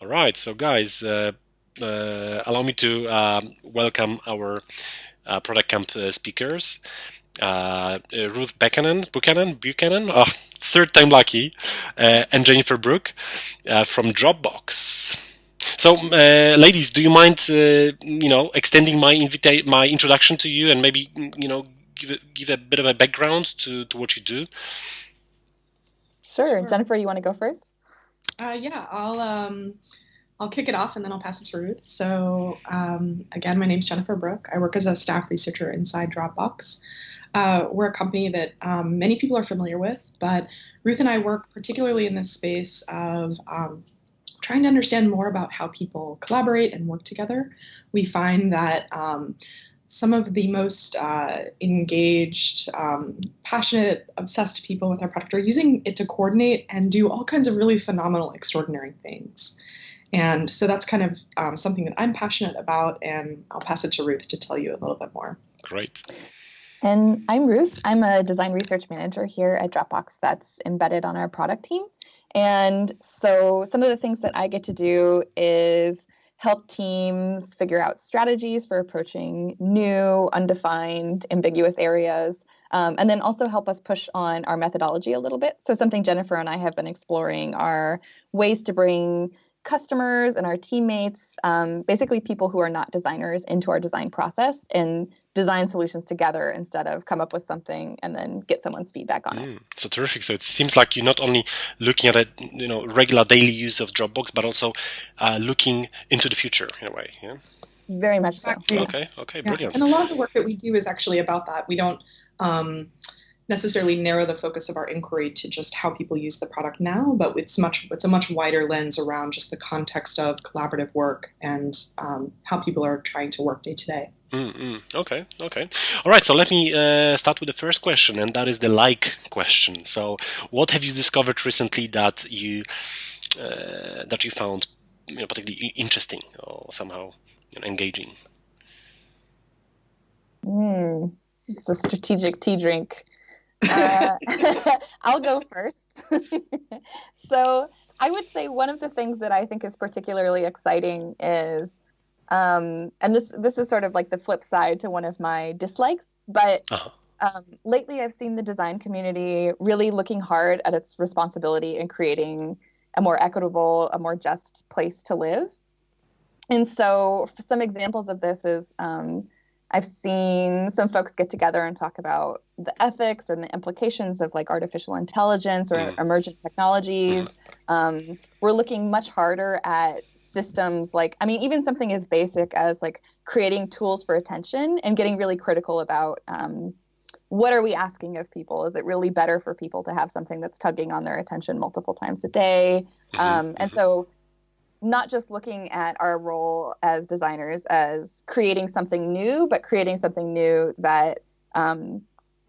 All right, so guys, allow me to welcome our product camp speakers, Ruth Buchanan, oh, third time lucky, and Jennifer Brook from Dropbox. So, ladies, do you mind, extending my introduction to you, and maybe, give a bit of a background to what you do? Sure. Jennifer, you want to go first? Yeah, I'll kick it off and then I'll pass it to Ruth. So again, my name's Jennifer Brook. I work as a staff researcher inside Dropbox. We're a company that many people are familiar with, but Ruth and I work particularly in this space of trying to understand more about how people collaborate and work together. We find that some of the most engaged, passionate, obsessed people with our product are using it to coordinate and do all kinds of really phenomenal, extraordinary things. And so that's kind of something that I'm passionate about, and I'll pass it to Ruth to tell you a little bit more. Great. And I'm Ruth. I'm a design research manager here at Dropbox that's embedded on our product team. And so some of the things that I get to do is help teams figure out strategies for approaching new, undefined, ambiguous areas, and then also help us push on our methodology a little bit. So something Jennifer and I have been exploring are ways to bring customers and our teammates, basically people who are not designers, into our design process and design solutions together instead of come up with something and then get someone's feedback on it. So terrific. So it seems like you're not only looking at a regular daily use of Dropbox, but also looking into the future in a way. Yeah. Very much Exactly. so. Okay. Yeah. Brilliant. And a lot of the work that we do is actually about that. We don't necessarily narrow the focus of our inquiry to just how people use the product now, but it's a much wider lens around just the context of collaborative work and how people are trying to work day to day. Okay. All right. So let me start with the first question, and that is the like question. So, what have you discovered recently that you found particularly interesting or somehow engaging? It's a strategic tea drink. I'll go first. So I would say one of the things that I think is particularly exciting is, and this is sort of like the flip side to one of my dislikes, but lately I've seen the design community really looking hard at its responsibility in creating a more equitable, a more just place to live. And so some examples of this is I've seen some folks get together and talk about the ethics and the implications of like artificial intelligence or emergent technologies. We're looking much harder at systems like, I mean, even something as basic as like creating tools for attention and getting really critical about what are we asking of people? Is it really better for people to have something that's tugging on their attention multiple times a day? And so not just looking at our role as designers as creating something new, but creating something new that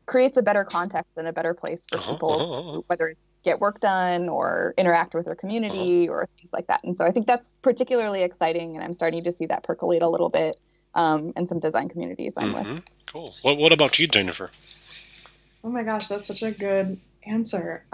creates a better context and a better place for people, whether it's get work done or interact with their community or things like that. And so I think that's particularly exciting, and I'm starting to see that percolate a little bit in some design communities I'm with. Cool. What about you, Jennifer? Oh my gosh, that's such a good answer.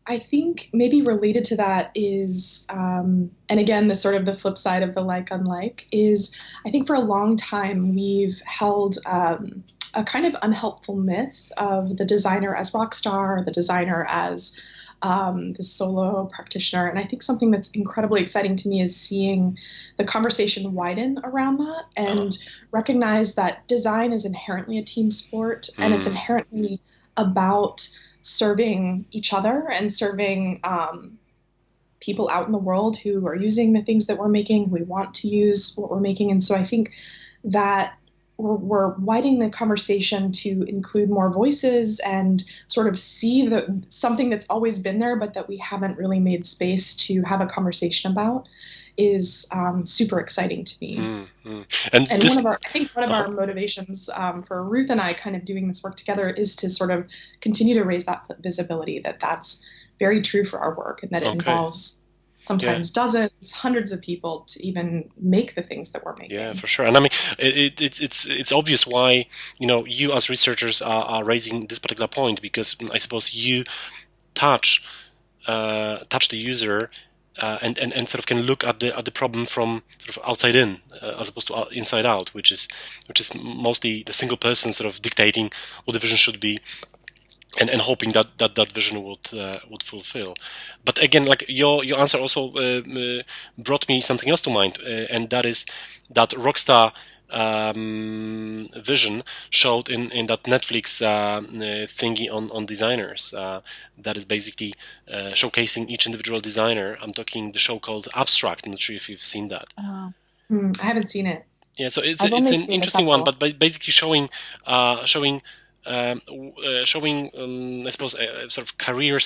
I think maybe related to that is, and again, the sort of the flip side of the like unlike is, I think for a long time we've held a kind of unhelpful myth of the designer as Rockstar, the designer as the solo practitioner. And I think something that's incredibly exciting to me is seeing the conversation widen around that and recognize that design is inherently a team sport and it's inherently about serving each other and serving people out in the world who are using the things that we're making, who we want to use what we're making. And so I think that we're widening the conversation to include more voices and sort of see something that's always been there, but that we haven't really made space to have a conversation about is super exciting to me. And I think one of our motivations for Ruth and I kind of doing this work together is to sort of continue to raise that visibility, that that's very true for our work and that it involves sometimes dozens, hundreds of people to even make the things that we're making. Yeah, for sure. And I mean, it's obvious why you as researchers are raising this particular point, because I suppose you touch the user and sort of can look at the problem from sort of outside in, as opposed to inside out, which is mostly the single person sort of dictating what the vision should be, and hoping that vision would fulfill. But again, like your answer also brought me something else to mind, and that is that Rockstar vision showed in that Netflix thingy on designers, that is basically showcasing each individual designer. I'm talking the show called Abstract. I'm not sure if you've seen that. Oh, I haven't seen it. Yeah, so it's I've it's only an seen a interesting one, couple. but basically showing I suppose a sort of career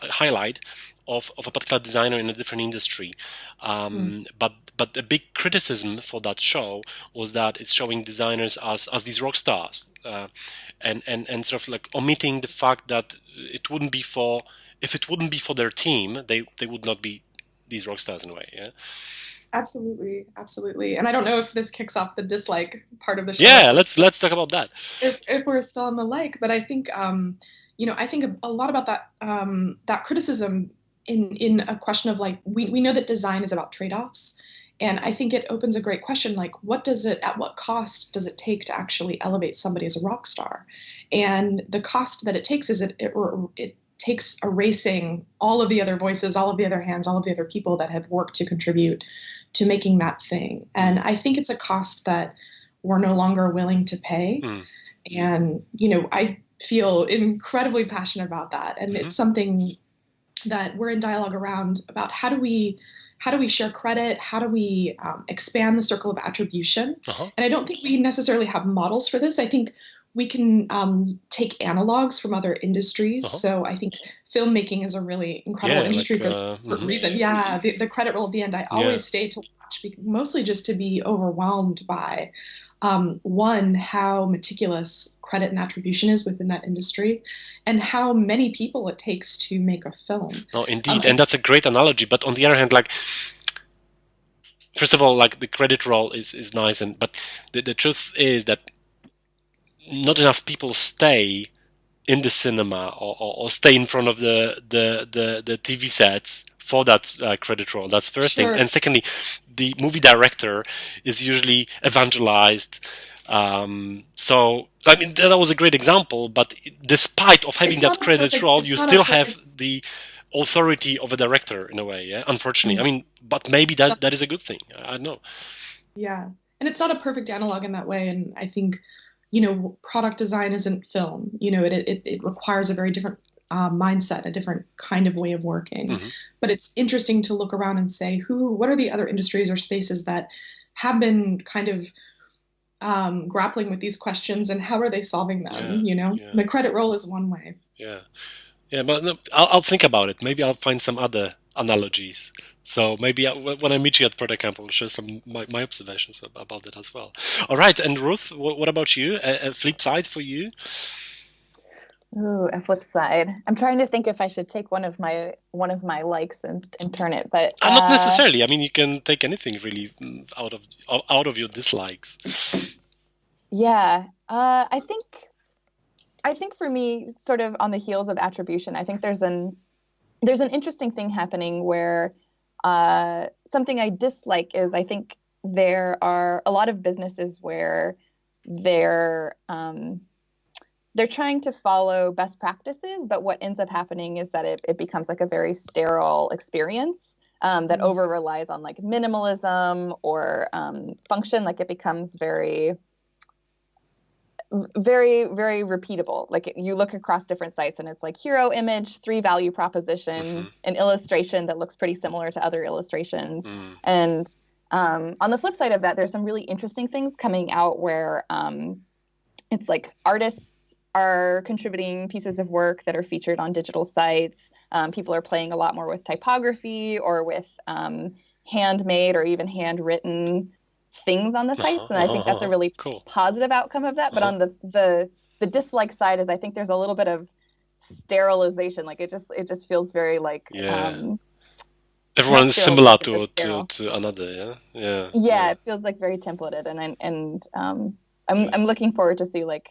highlight of a particular designer in a different industry. But a big criticism for that show was that it's showing designers as these rock stars, and sort of like omitting the fact that it wouldn't be for if it wouldn't be for their team, they would not be these rock stars in a way. Yeah. Absolutely, absolutely. And I don't know if this kicks off the dislike part of the show. Yeah, let's talk about that. If we're still on the like, but I think I think a lot about that that criticism in a question of like we know that design is about trade-offs, and I think it opens a great question like at what cost does it take to actually elevate somebody as a rock star, and the cost that it takes is it takes erasing all of the other voices, all of the other hands, all of the other people that have worked to contribute to making that thing, and I think it's a cost that we're no longer willing to pay. And, I feel incredibly passionate about that. And it's something that we're in dialogue around about how do we share credit? How do we expand the circle of attribution? And I don't think we necessarily have models for this. I think we can take analogs from other industries. So I think filmmaking is a really incredible industry for this reason. Yeah, the credit roll at the end, I always stay to watch, mostly just to be overwhelmed by one, how meticulous credit and attribution is within that industry, and how many people it takes to make a film. No, indeed, and that's a great analogy. But on the other hand, like, first of all, like the credit roll is nice, but the truth is that not enough people stay in the cinema or stay in front of the TV sets for that credit roll. That's first thing. And secondly, the movie director is usually evangelized. So I mean that was a great example, but despite of having that credit roll, you still have the authority of a director in a way. Yeah, unfortunately. I mean, but maybe that is a good thing. I don't know. Yeah, and it's not a perfect analog in that way, and I think product design isn't film. It requires a very different mindset, a different kind of way of working. But it's interesting to look around and say, what are the other industries or spaces that have been kind of grappling with these questions, and how are they solving them? The credit roll is one way. Yeah, but no, I'll think about it. Maybe I'll find some other analogies. So maybe when I meet you at ProductCamp, I'll share some my observations about that as well. All right, and Ruth, what about you? A flip side for you? Ooh, a flip side. I'm trying to think if I should take one of my likes and turn it, but not necessarily. I mean, you can take anything really out of your dislikes. Yeah, I think for me, sort of on the heels of attribution, I think there's an interesting thing happening where something I dislike is I think there are a lot of businesses where they're trying to follow best practices, but what ends up happening is that it becomes like a very sterile experience that over relies on like minimalism or function. Like it becomes very, very, very repeatable. Like you look across different sites and it's like hero image, 3 value propositions, an illustration that looks pretty similar to other illustrations. And on the flip side of that, there's some really interesting things coming out where it's like artists are contributing pieces of work that are featured on digital sites. People are playing a lot more with typography or with handmade or even handwritten things on the sites, and I think that's a really positive outcome of that. But on the dislike side is I think there's a little bit of sterilization. Like it just feels very like everyone's similar to another. Yeah, it feels like very templated, and I'm looking forward to see like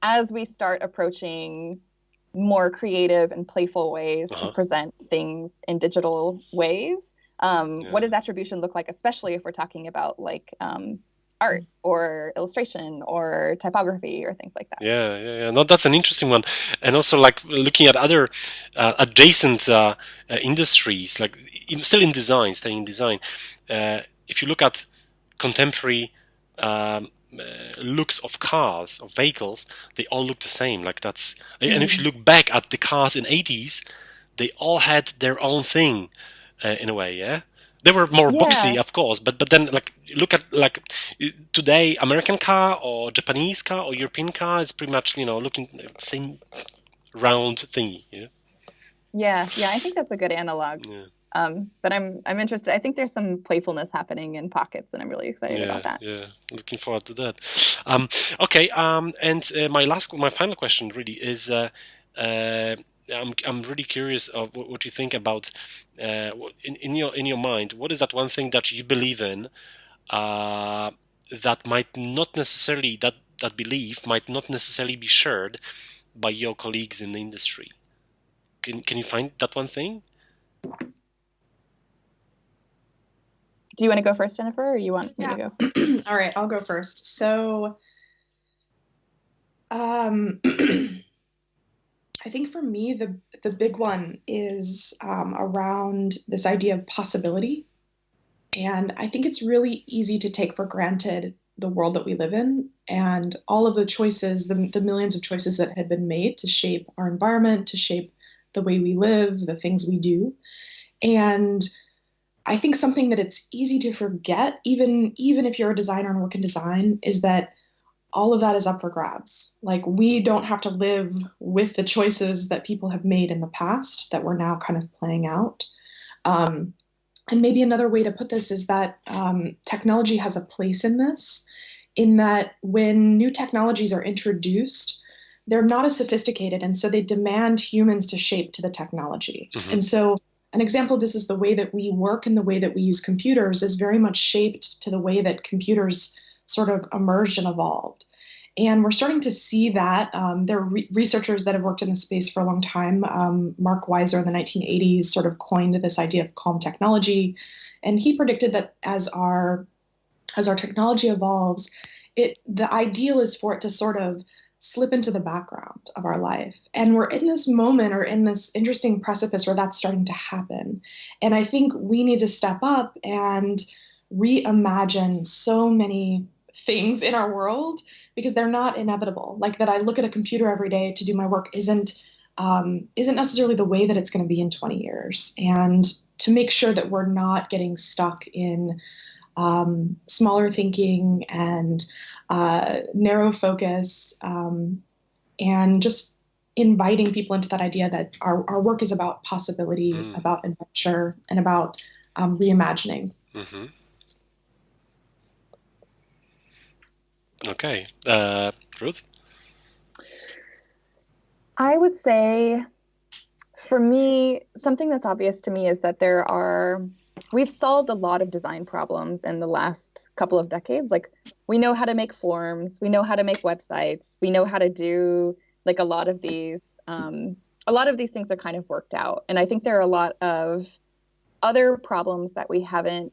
as we start approaching more creative and playful ways to Uh-huh. present things in digital ways. Yeah. What does attribution look like, especially if we're talking about like art or illustration or typography or things like that? Yeah. No, that's an interesting one, and also like looking at other adjacent industries, like still in design, staying in design. If you look at contemporary looks of cars, of vehicles, they all look the same. Like that's, and if you look back at the cars in '80s, they all had their own thing, in a way. Yeah, they were more boxy, Yeah. of course, but then like look at like today American car or Japanese car or European car, it's pretty much looking same round thingy. Yeah, I think that's a good analog. Yeah. But I'm interested. I think there's some playfulness happening in pockets, and I'm really excited about that. Yeah. Looking forward to that. Okay. And my final question really is, I'm really curious of what you think about, in your mind, what is that one thing that you believe in, that might not necessarily that belief might not necessarily be shared by your colleagues in the industry. Can you find that one thing? Do you want to go first, Jennifer, or you want me to go? All right, I'll go first. So, I think for me, the big one is around this idea of possibility. And I think it's really easy to take for granted the world that we live in and all of the choices, the millions of choices that have been made to shape our environment, to shape the way we live, the things we do. And I think something that it's easy to forget, even if you're a designer and work in design, is that all of that is up for grabs. Like we don't have to live with the choices that people have made in the past that we're now kind of playing out. Um, and maybe another way to put this is that technology has a place in this, in that when new technologies are introduced, they're not as sophisticated. And so they demand humans to shape to the technology. Mm-hmm. And so an example of this is the way that we work and the way that we use computers is very much shaped to the way that computers sort of emerged and evolved. And we're starting to see that. There are researchers that have worked in the space for a long time. Mark Weiser in the 1980s sort of coined this idea of calm technology. And he predicted that as our technology evolves, the ideal is for it to sort of slip into the background of our life. And we're in this moment or in this interesting precipice where that's starting to happen. And I think we need to step up and reimagine so many things in our world because they're not inevitable. Like that I look at a computer every day to do my work isn't necessarily the way that it's going to be in 20 years. And to make sure that we're not getting stuck in smaller thinking and narrow focus, and just inviting people into that idea that our work is about possibility, about adventure, and about reimagining. Mm-hmm. Okay. Ruth? I would say, for me, something that's obvious to me is that we've solved a lot of design problems in the last couple of decades. Like, we know how to make forms, we know how to make websites, we know how to do like a lot of these things are kind of worked out. And I think there are a lot of other problems that we haven't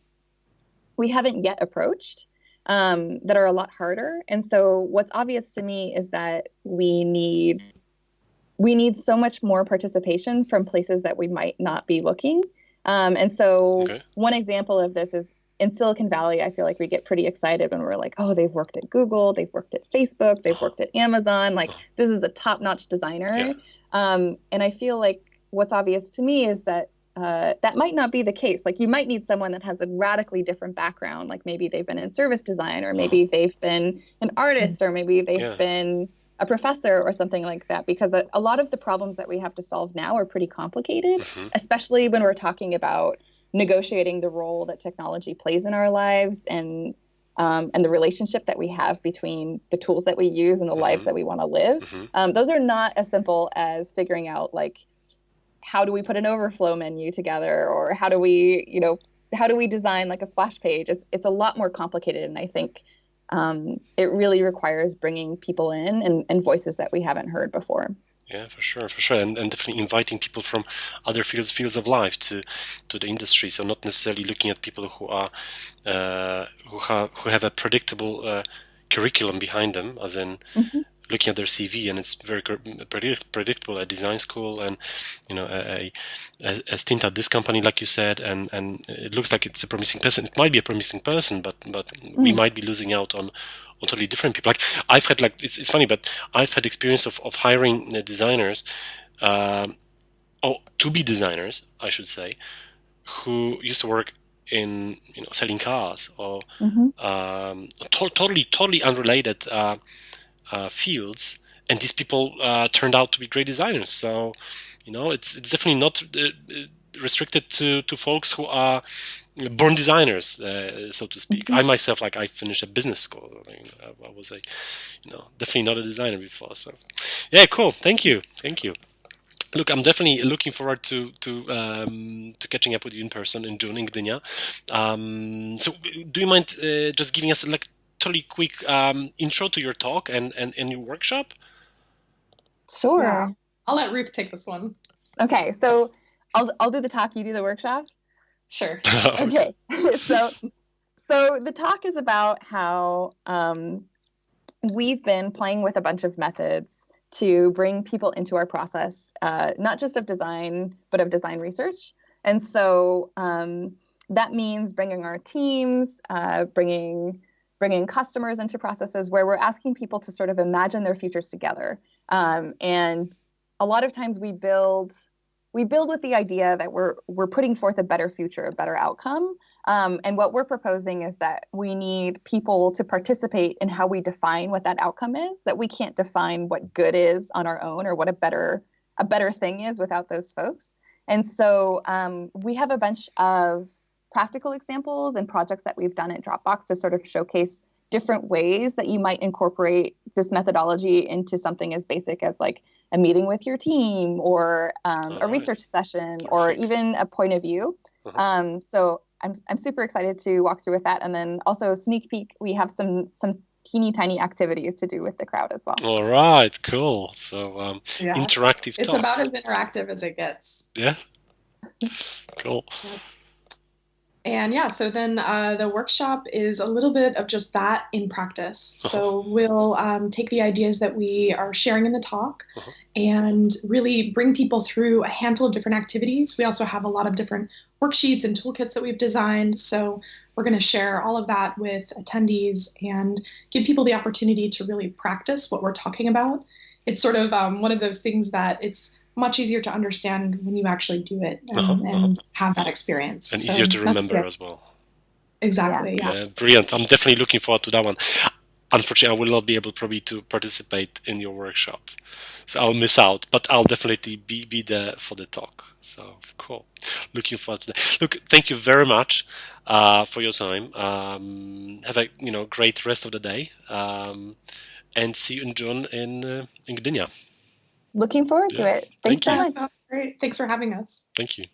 yet approached, that are a lot harder. And so what's obvious to me is that we need so much more participation from places that we might not be looking. And so Okay. one example of this is in Silicon Valley. I feel like we get pretty excited when we're like, oh, they've worked at Google, they've worked at Facebook, they've worked at Amazon. Like, this is a top-notch designer. Yeah. And I feel like what's obvious to me is that that might not be the case. Like, you might need someone that has a radically different background. Like, maybe they've been in service design, or maybe they've been an artist, or maybe they've been a professor or something like that, because a lot of the problems that we have to solve now are pretty complicated, especially when we're talking about negotiating the role that technology plays in our lives, and the relationship that we have between the tools that we use and the lives that we want to live. Those are not as simple as figuring out, like, how do we put an overflow menu together, or how do we design like a splash page? It's a lot more complicated, and I think it really requires bringing people in and voices that we haven't heard before. Yeah, for sure, and definitely inviting people from other fields of life to the industry. So not necessarily looking at people who are who have a predictable curriculum behind them, as in Mhm. looking at their CV and it's very predictable. A design school and a stint at this company, like you said, and it looks like it's a promising person. It might be a promising person, but we might be losing out on totally different people. Like I've had it's funny, but I've had experience of hiring designers, to be designers, I should say, who used to work in selling cars or Mhm. totally unrelated fields, and these people turned out to be great designers. So it's definitely not restricted to folks who are born designers, so to speak. Mhm. I myself, I finished a business school. I was definitely not a designer before. So yeah, cool. Thank you. Look, I'm definitely looking forward to catching up with you in person in June in Gdynia. So, do you mind just giving us totally quick intro to your talk and your workshop? Sure. Yeah. I'll let Ruth take this one. Okay, so I'll do the talk, you do the workshop. Sure. Okay. so the talk is about how we've been playing with a bunch of methods to bring people into our process, not just of design, but of design research. And so that means bringing our teams, bringing customers into processes where we're asking people to sort of imagine their futures together. And a lot of times we build with the idea that we're putting forth a better future, a better outcome. And what we're proposing is that we need people to participate in how we define what that outcome is, that we can't define what good is on our own or what a better thing is without those folks. And so we have a bunch of practical examples and projects that we've done at Dropbox to sort of showcase different ways that you might incorporate this methodology into something as basic as like a meeting with your team or a research session or even a point of view. So I'm super excited to walk through with that. And then also sneak peek, we have some teeny tiny activities to do with the crowd as well. All right, cool. So interactive talk. It's about as interactive as it gets. Yeah. Cool. And yeah, so then the workshop is a little bit of just that in practice. So we'll take the ideas that we are sharing in the talk and really bring people through a handful of different activities. We also have a lot of different worksheets and toolkits that we've designed. So we're going to share all of that with attendees and give people the opportunity to really practice what we're talking about. It's sort of one of those things that it's much easier to understand when you actually do it and have that experience. And easier to remember as well. Exactly. Yeah. Brilliant. I'm definitely looking forward to that one. Unfortunately, I will not be able probably to participate in your workshop, so I'll miss out. But I'll definitely be there for the talk. So cool. Looking forward to that. Look, thank you very much for your time. Have a great rest of the day, and see you in June in Gdynia. Looking forward to it. Thanks so much. Great. Thanks for having us. Thank you.